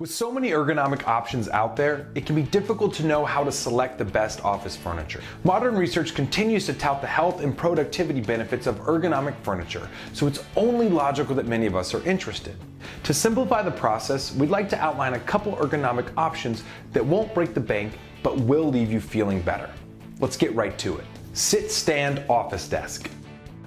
With so many ergonomic options out there, it can be difficult to know how to select the best office furniture. Modern research continues to tout the health and productivity benefits of ergonomic furniture, so it's only logical that many of us are interested. To simplify the process, we'd like to outline a couple ergonomic options that won't break the bank, but will leave you feeling better. Let's get right to it. Sit-stand office desk.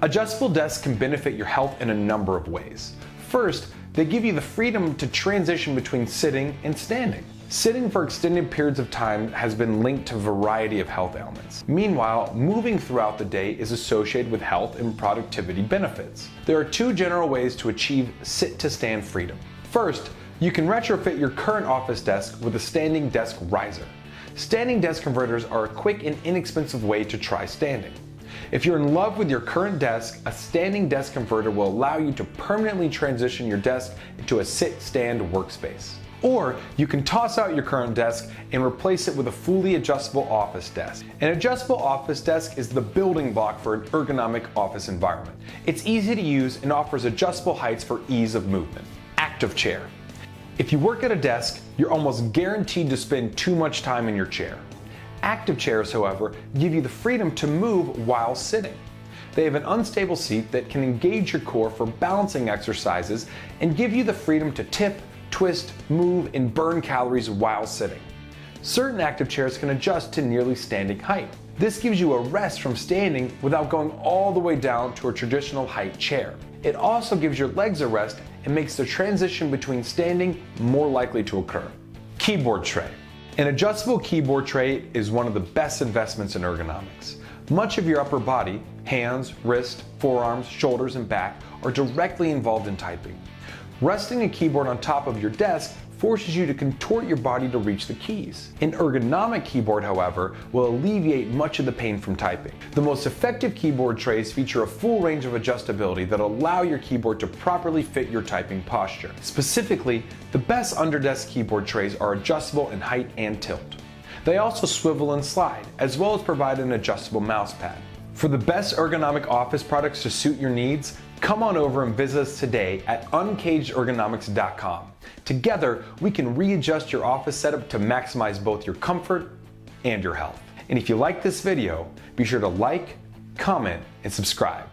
Adjustable desks can benefit your health in a number of ways. First, they give you the freedom to transition between sitting and standing. Sitting for extended periods of time has been linked to a variety of health ailments. Meanwhile, moving throughout the day is associated with health and productivity benefits. There are two general ways to achieve sit-to-stand freedom. First, you can retrofit your current office desk with a standing desk riser. Standing desk converters are a quick and inexpensive way to try standing. If you're in love with your current desk, a standing desk converter will allow you to permanently transition your desk into a sit-stand workspace. Or you can toss out your current desk and replace it with a fully adjustable office desk. An adjustable office desk is the building block for an ergonomic office environment. It's easy to use and offers adjustable heights for ease of movement. Active chair. If you work at a desk, you're almost guaranteed to spend too much time in your chair. Active chairs, however, give you the freedom to move while sitting. They have an unstable seat that can engage your core for balancing exercises and give you the freedom to tip, twist, move, and burn calories while sitting. Certain active chairs can adjust to nearly standing height. This gives you a rest from standing without going all the way down to a traditional height chair. It also gives your legs a rest and makes the transition between standing more likely to occur. Keyboard tray. An adjustable keyboard tray is one of the best investments in ergonomics. Much of your upper body, hands, wrists, forearms, shoulders, and back are directly involved in typing. Resting a keyboard on top of your desk forces you to contort your body to reach the keys. An ergonomic keyboard, however, will alleviate much of the pain from typing. The most effective keyboard trays feature a full range of adjustability that allow your keyboard to properly fit your typing posture. Specifically, the best underdesk keyboard trays are adjustable in height and tilt. They also swivel and slide, as well as provide an adjustable mouse pad. For the best ergonomic office products to suit your needs, come on over and visit us today at uncagedergonomics.com. Together, we can readjust your office setup to maximize both your comfort and your health. And if you like this video, be sure to like, comment, and subscribe.